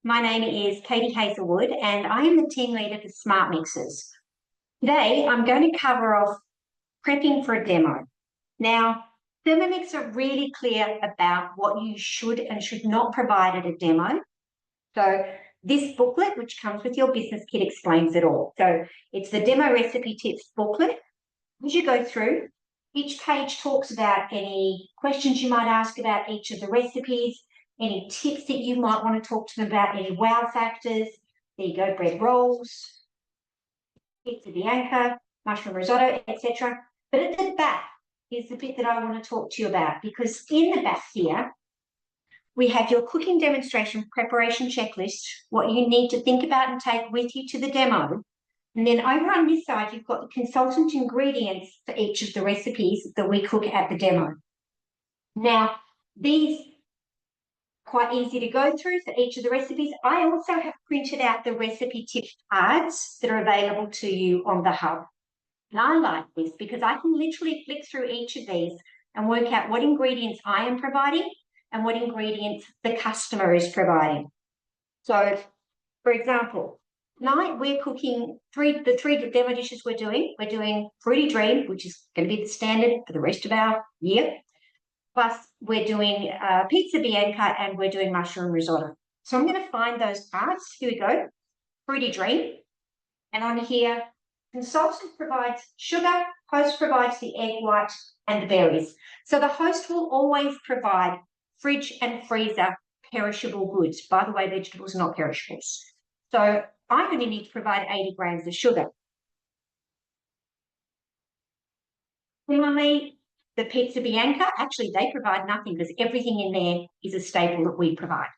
My name is Katie Hazelwood and I am the team leader for Smart Mixes. Today, I'm going to cover off prepping for a demo. Now, Thermomix are really clear about what you should and should not provide at a demo. So this booklet, which comes with your business kit, explains it all. So it's the demo recipe tips booklet. As you go through, each page talks about any questions you might ask about each of the recipes, any tips that you might want to talk to them about, any wow factors. There you go, bread rolls, pizza bianca, mushroom risotto, etc. But at the back is the bit that I want to talk to you about, because in the back here, we have your cooking demonstration preparation checklist, what you need to think about and take with you to the demo. And then over on this side, you've got the consultant ingredients for each of the recipes that we cook at the demo. Now, these are quite easy to go through for each of the recipes. I also have printed out the recipe tip cards that are available to you on the hub. And I like this because I can literally flick through each of these and work out what ingredients I am providing and what ingredients the customer is providing. So, for example, tonight we're cooking the three demo dishes we're doing. We're doing Fruity Dream, which is going to be the standard for the rest of our year. Plus, we're doing Pizza Bianca and we're doing mushroom risotto. So I'm going to find those cards. Here we go. Fruity Dream. And on here, consultant provides sugar, host provides the egg white and the berries. So the host will always provide fridge and freezer perishable goods. By the way, vegetables are not perishables. So I only need to provide 80 grams of sugar. Similarly, the Pizza Bianca, actually they provide nothing because everything in there is a staple that we provide.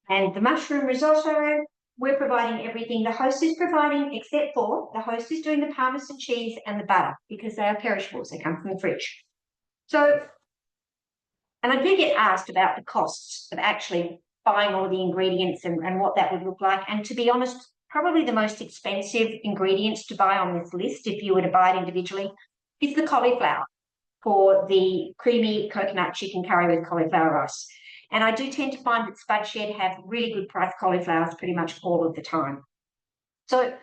And the mushroom risotto, we're providing everything the host is providing, except for the host is doing the Parmesan cheese and the butter because they are perishables, they come from the fridge. So, and I do get asked about the costs of actually buying all the ingredients and what that would look like. And to be honest, probably the most expensive ingredients to buy on this list, if you were to buy it individually, is the cauliflower for the creamy coconut chicken curry with cauliflower rice. And I do tend to find that Spud Shed have really good priced cauliflowers pretty much all of the time. So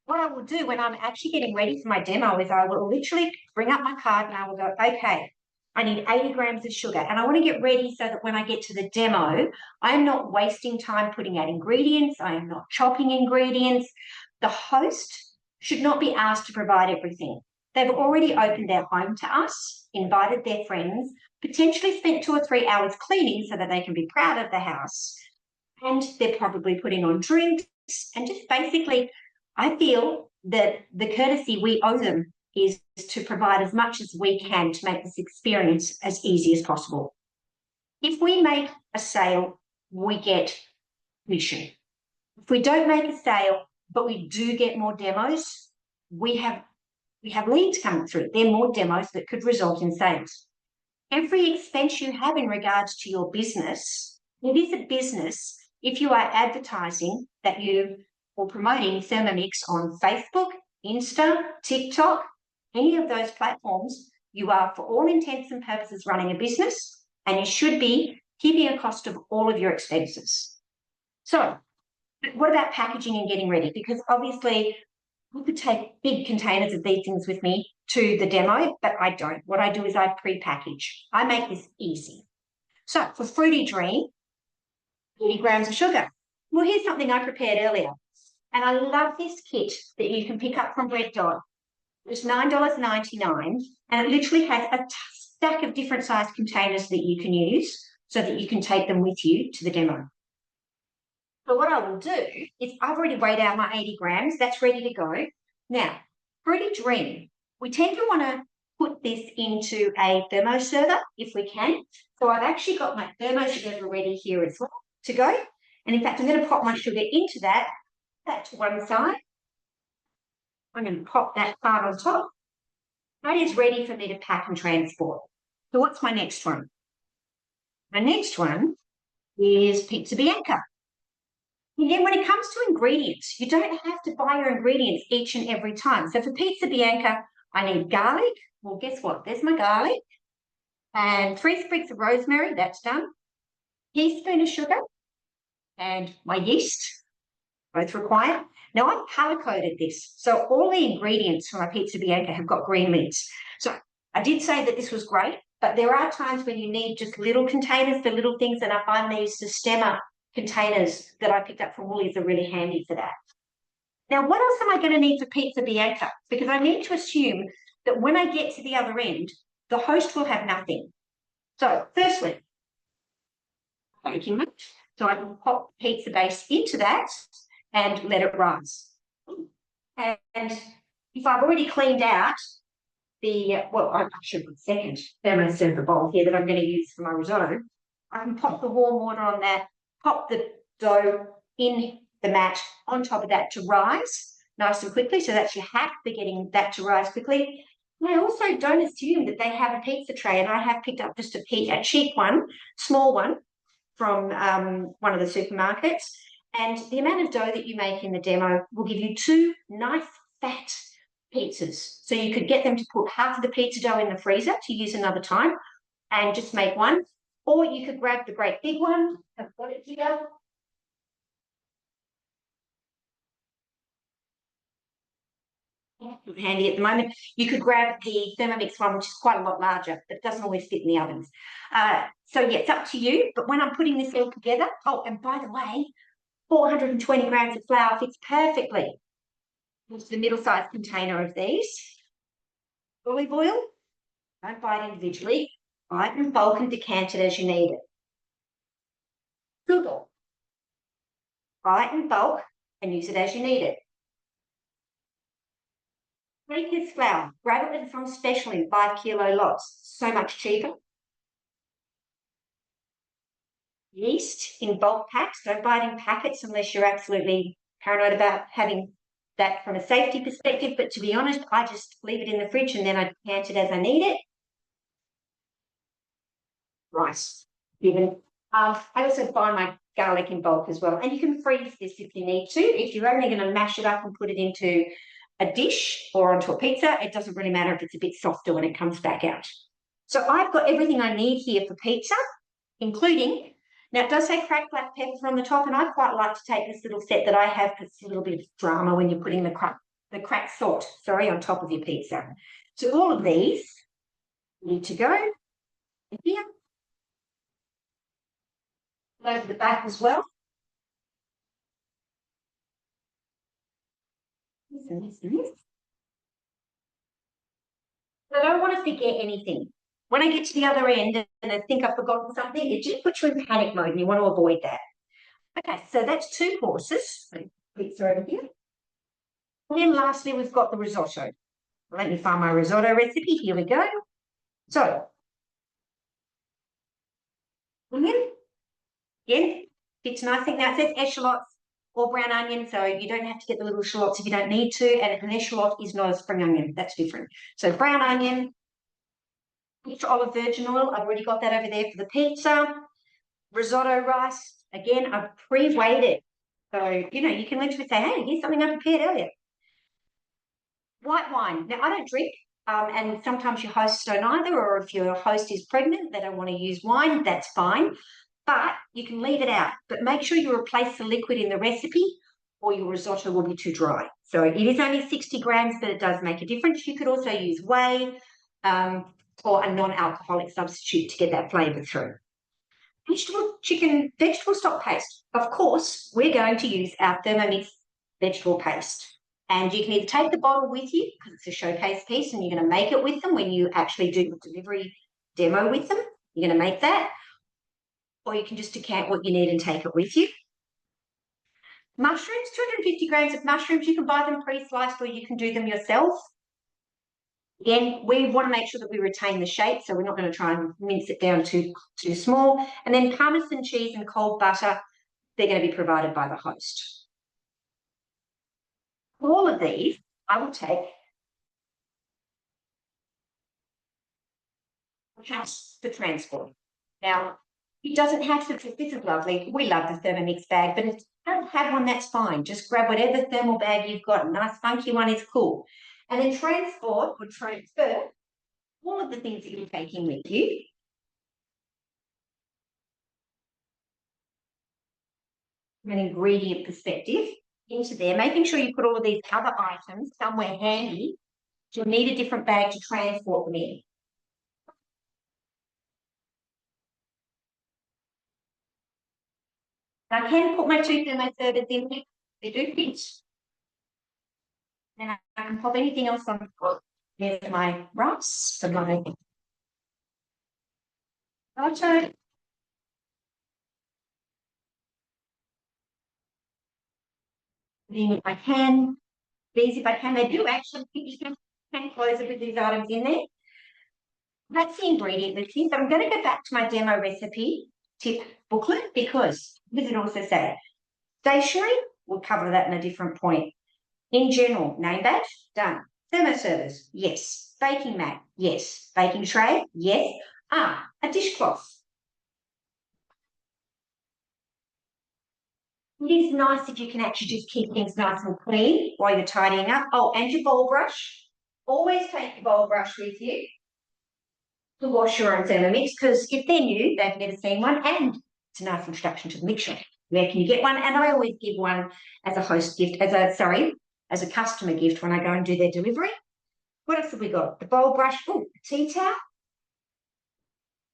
what I will do when I'm actually getting ready for my demo is I will literally bring up my card and I will go, okay, I need 80 grams of sugar. And I want to get ready so that when I get to the demo, I am not wasting time putting out ingredients. I am not chopping ingredients. The host should not be asked to provide everything. They've already opened their home to us, invited their friends, potentially spent 2 or 3 hours cleaning so that they can be proud of the house. And they're probably putting on drinks. And just basically, I feel that the courtesy we owe them is to provide as much as we can to make this experience as easy as possible. If we make a sale, we get commission. If we don't make a sale, but we do get more demos, we have leads coming through. They're more demos that could result in sales. Every expense you have in regards to your business, it is a business if you are advertising that you or promoting Thermomix on Facebook, Insta, TikTok, any of those platforms, you are, for all intents and purposes, running a business, and you should be keeping a cost of all of your expenses. So, what about packaging and getting ready? Because obviously, I could take big containers of these things with me to the demo, but I don't. What I do is I pre-package. I make this easy. So, for Fruity Dream, 80 grams of sugar. Well, here's something I prepared earlier. And I love this kit that you can pick up from Red Dot. It's $9.99, and it literally has a stack of different sized containers that you can use so that you can take them with you to the demo. So what I will do is I've already weighed out my 80 grams. That's ready to go. Now, Fruity Dream, we tend to want to put this into a thermo server if we can. So I've actually got my thermo server ready here as well to go. And in fact, I'm going to pop my sugar into that to one side. I'm going to pop that part on top. That is ready for me to pack and transport. So what's my next one? My next one is Pizza Bianca. And then when it comes to ingredients, you don't have to buy your ingredients each and every time. So for Pizza Bianca, I need garlic. Well, guess what? There's my garlic. And 3 sprigs of rosemary. That's done. Teaspoon of sugar. and my yeast, both required. Now, I've colour-coded this. So all the ingredients for my pizza bianca have got green lids. So I did say that this was great, but there are times when you need just little containers for little things, and I find these Systema containers that I picked up from Woolies are really handy for that. Now, what else am I going to need for pizza bianca? Because I need to assume that when I get to the other end, the host will have nothing. So, firstly, baking it. So I can pop pizza base into that and let it rise. And if I've already cleaned out well, I should put second thermoserver bowl here that I'm going to use for my risotto, I can pop the warm water on that, pop the dough in the mat on top of that to rise nice and quickly. So that's your hack for getting that to rise quickly. And I also don't assume that they have a pizza tray, and I have picked up just a cheap one, small one, from one of the supermarkets. And the amount of dough that you make in the demo will give you 2 nice fat pizzas. So you could get them to put half of the pizza dough in the freezer to use another time and just make one. Or you could grab the great big one. I've got it here. Handy at the moment. You could grab the Thermomix one, which is quite a lot larger, but it doesn't always fit in the ovens. So yeah, it's up to you. But when I'm putting this all together, oh, and by the way, 420 grams of flour fits perfectly into the middle-sized container of these. Olive oil, don't buy it individually. Buy it in bulk and decant it as you need it. Sugar, buy it in bulk and use it as you need it. Baker's flour, grab it from specially 5 kilo lots, so much cheaper. Yeast in bulk packs, don't buy it in packets unless you're absolutely paranoid about having that from a safety perspective, but to be honest, I just leave it in the fridge and then I decant it as I need it. Rice, given. I also buy my garlic in bulk as well, and you can freeze this if you need to. If you're only going to mash it up and put it into a dish or onto a pizza, it doesn't really matter if it's a bit softer when it comes back out. So I've got everything I need here for pizza, including, now it does say cracked black pepper on the top, and I quite like to take this little set that I have because it's a little bit of drama when you're putting the cracked salt, on top of your pizza. So all of these need to go in here. Over the back as well. I don't want to forget anything. When I get to the other end and I think I've forgotten something, it just puts you in panic mode and you want to avoid that. Okay, so that's 2 courses. Pizza over here. And then lastly, we've got the risotto. Let me find my risotto recipe. Here we go. So, again, fits nicely. Now it says eschalots or brown onion, so you don't have to get the little shallots if you don't need to. And an eschalot is not a spring onion. That's different. So brown onion, extra olive virgin oil. I've already got that over there for the pizza. Risotto rice. Again, I've pre-weighed it. So, you can literally say, hey, here's something I prepared earlier. White wine. Now, I don't drink, and sometimes your hosts don't either, or if your host is pregnant, they don't want to use wine, that's fine. But you can leave it out. But make sure you replace the liquid in the recipe or your risotto will be too dry. So it is only 60 grams, but it does make a difference. You could also use whey or a non-alcoholic substitute to get that flavour through. Vegetable stock paste. Of course, we're going to use our Thermomix vegetable paste. And you can either take the bottle with you because it's a showcase piece and you're going to make it with them when you actually do the delivery demo with them. You're going to make that. Or you can just decant what you need and take it with you. Mushrooms, 250 grams of mushrooms. You can buy them pre-sliced or you can do them yourself. Again, we want to make sure that we retain the shape, so we're not going to try and mince it down too small. And then Parmesan cheese and cold butter, they're going to be provided by the host. All of these, I will take just for transport. Now, it doesn't have to, this is lovely. We love the Thermomix bag, but if you don't have one, that's fine. Just grab whatever thermal bag you've got. A nice funky one is cool. And then transport or transfer all of the things that you're taking with you. from an ingredient perspective into there, making sure you put all of these other items somewhere handy. You'll need a different bag to transport them in. I can put my two thermoservers in there. They do fit. And I can pop anything else on. There's my rice for my nacho. Then if I can, these if I can, they do actually, you can close it with these items in there. That's the ingredient listing. But I'm going to go back to my demo recipe tip booklet because what does it also say? Stationery, we'll cover that in a different point. In general, name badge, done. Thermoservice, yes. Baking mat, yes. Baking tray, yes. A dishcloth. It is nice if you can actually just keep things nice and clean while you're tidying up. Oh, and your bowl brush. Always take your bowl brush with you to wash your own Thermomix because if they're new, they've never seen one, and it's a nice introduction to the mixture. Where can you get one? And I always give one as a host gift, as a customer gift when I go and do their delivery. What else have we got? The bowl brush, a tea towel.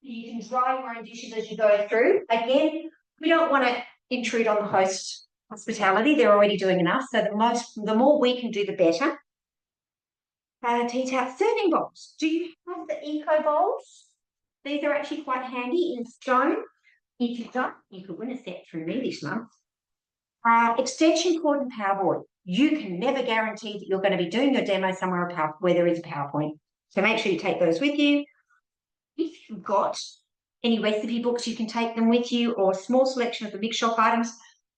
You can dry your own dishes as you go through. Again, we don't want to intrude on the host hospitality. They're already doing enough. So the more we can do, the better. Tea towel, serving bowls. Do you have the eco bowls? These are actually quite handy in stone. If you don't, you could win a set through me this month. Extension cord and power board. You can never guarantee that you're going to be doing your demo somewhere where there is a PowerPoint. So make sure you take those with you. If you've got any recipe books, you can take them with you, or a small selection of the mix shop items.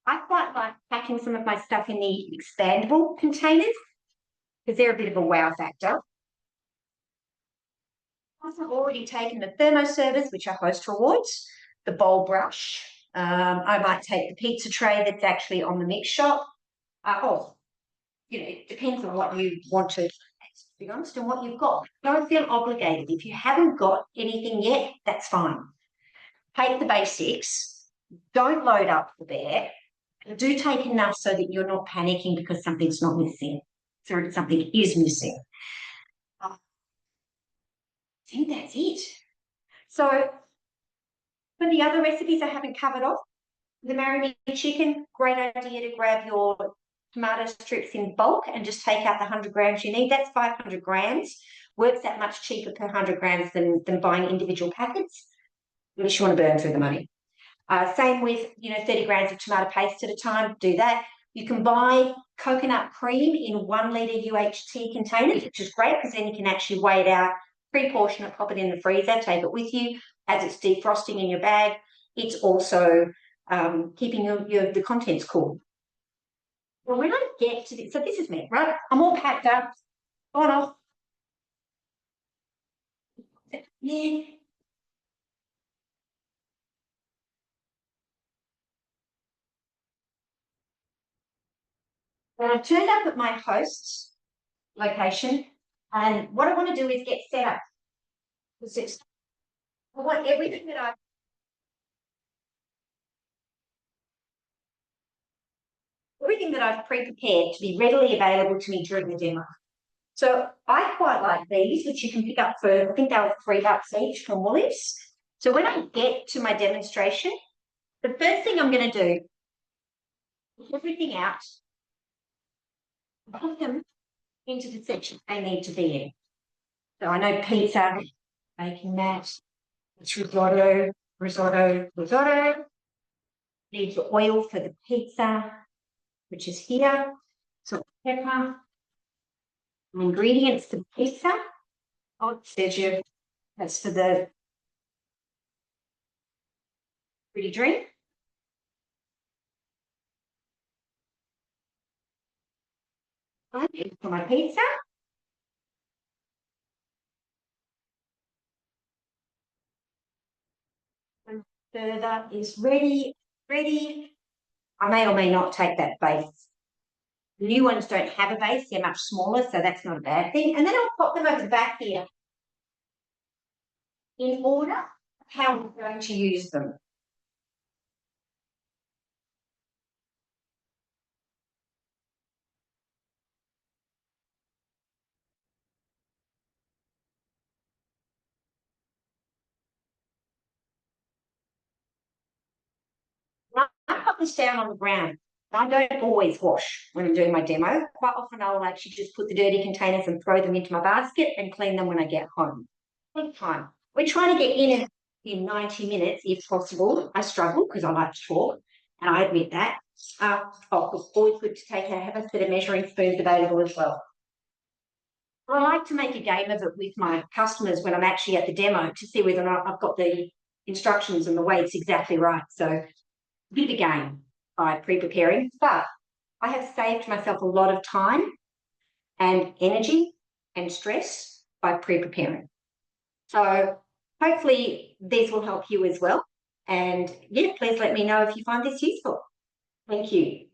I quite like packing some of my stuff in the expandable containers because they're a bit of a wow factor. I've already taken the thermoservice, which are host rewards, the bowl brush. I might take the pizza tray that's actually on the mix shop. It depends on what you want to be honest, and what you've got. Don't feel obligated. If you haven't got anything yet, that's fine. Take the basics. Don't load up the bear. Do take enough so that you're not panicking because something's not missing. So something is missing. I think that's it. So for the other recipes I haven't covered off, the marinated chicken, great idea to grab your tomato strips in bulk and just take out the 100 grams you need. That's 500 grams. Works that much cheaper per 100 grams than buying individual packets, unless you want to burn through the money. Same with, 30 grams of tomato paste at a time. Do that. You can buy coconut cream in 1 litre UHT containers, which is great because then you can actually weigh it out, pre-portion it, pop it in the freezer, take it with you as it's defrosting in your bag. It's also keeping the contents cool. Well, when I get to this, so this is me, right? I'm all packed up, on off. Yeah. Well, I've turned up at my host's location, and what I want to do is get set up. I want everything that I've pre-prepared to be readily available to me during the demo. So I quite like these, which you can pick up for, I think they were $3 each from Woolies. So when I get to my demonstration, the first thing I'm going to do is everything out, put them into the section they need to be in. So I know pizza, baking mat, it's risotto. Need the oil for the pizza, which is here. Salt, pepper. Ingredients for the pizza. Oh, there's your, that's for the pretty drink. For my pizza. And further is ready. I may or may not take that base. The new ones don't have a base, they're much smaller, so that's not a bad thing. And then I'll pop them over the back here in order of how I'm going to use them. this down on the ground. I don't always wash when I'm doing my demo. Quite often I will actually just put the dirty containers and throw them into my basket and clean them when I get home. Take time. We're trying to get in 90 minutes if possible. I struggle because I like to talk, and I admit that. It's always good to have a set of measuring spoons available as well. I like to make a game of it with my customers when I'm actually at the demo to see whether or not I've got the instructions and the weights exactly right. So a bit of a game by pre-preparing, but I have saved myself a lot of time and energy and stress by pre-preparing. So hopefully these will help you as well. And yeah, please let me know if you find this useful. Thank you.